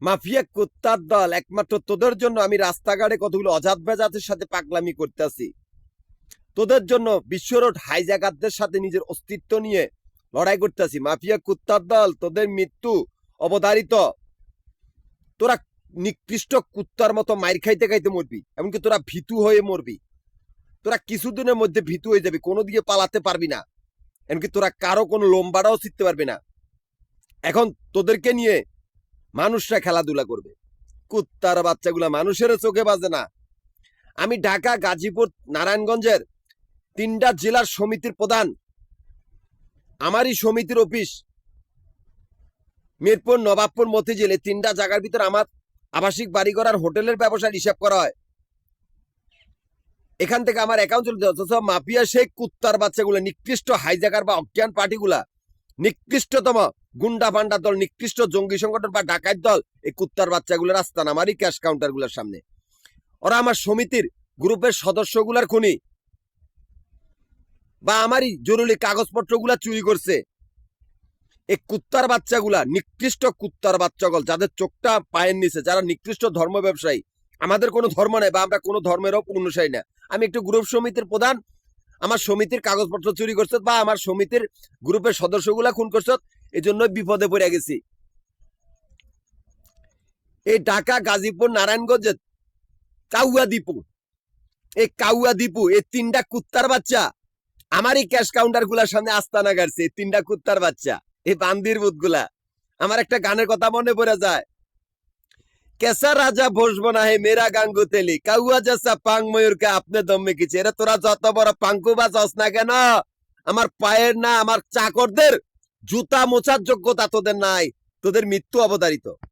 Mafia কুত্তার দল, একমাত্র তোদের জন্য আমি রাস্তাঘাটে কতগুলো অজাত বেজাতের সাথে পাগলামি করতেছি। তোদের জন্য বিশ্ব রোড হাইজাকারদের সাথে নিজের অস্তিত্ব নিয়ে লড়াই করতেছি। মাফিয়া কুত্তার দল, তোদের মৃত্যু অবধারিত। তোরা নিকৃষ্ট কুত্তার মতো মাইর খাইতে খাইতে মরবি, এমনকি তোরা ভীতু হয়ে মরবি। তোরা কিছুদিনের মধ্যে ভীতু হয়ে যাবি, কোনো দিকে পালাতে পারবি না, এমনকি তোরা কারো কোনো লোমবাড়াও শিখতে পারবি না। এখন তোদেরকে নিয়ে মানুষরা খেলাধুলা করবে। কুত্তার বাচ্চাগুলা মানুষের চোখে বাজে না। আমি ঢাকা, গাজীপুর, নারায়ণগঞ্জের 3টা জেলার সমিতির প্রধান। আমারই সমিতির অফিস মিরপুর, নবাবপুর, মতিঝিল, এই 3টা জায়গার ভিতর আমার আবাসিক বাড়ি করার হোটেলের ব্যবসার হিসাব করা হয়। এখান থেকে আমার অ্যাকাউন্ট চলতে, অথচ মাফিয়া সেই কুত্তার বাচ্চাগুলো, নিকৃষ্ট হাইজাকার বা অজ্ঞান পার্টিগুলা, নিকৃষ্টতম গুন্ডা পান্ডা দল, নিকৃষ্ট জঙ্গি সংগঠন বা ডাকাত দল, এই কুত্তার বাচ্চাগুলো রাস্তা আমারই ক্যাশ কাউন্টার গুলোর সামনে। ওরা আমার সমিতির গ্রুপের সদস্যগুলার খুনি বা আমারই জরুরি কাগজপত্রগুলা চুরি করছে। এই কুত্তার বাচ্চাগুলা, নিকৃষ্ট কুত্তার বাচ্চাগুলো, যাদের চোখটা পায়ের নিচে, যারা নিকৃষ্ট ধর্ম ব্যবসায়ী। আমাদের কোনো ধর্ম নেই বা আমরা কোনো ধর্মেরও অনুসারী না। আমি একটু গ্রুপ সমিতির প্রধান, আমার সমিতির কাগজপত্র চুরি করছে বা আমার সমিতির গ্রুপের সদস্যগুলা খুন করছে, এই জন্য বিপদে পড়ে গেছি। এই ঢাকা, গাজীপুর, নারায়ণগঞ্জের কাউয়া দীপু, এই কাউয়া দীপু, এই 3টা কুত্তার বাচ্চা আমারই ক্যাশ কাউন্টার গুলার সামনে আস্তানা গাড়ছে। এই 3টা কুত্তার বাচ্চা, এই বান্দির বুধ গুলা। আমার একটা গানের কথা মনে পড়ে যায়, কেসা রাজা বসবো না হে মেরা গাঙ্গু তেলি, কাউয়া জেসা পাং ময়ূরকে আপনি দমে কিছে। এরা তোরা যত বড় পাঙ্কু বাজাস না কেন, আমার পায়ের না, আমার চাকরদের জুতা মোছার যোগ্যতা তোদের নাই। তোদের মৃত্যু অবধারিত।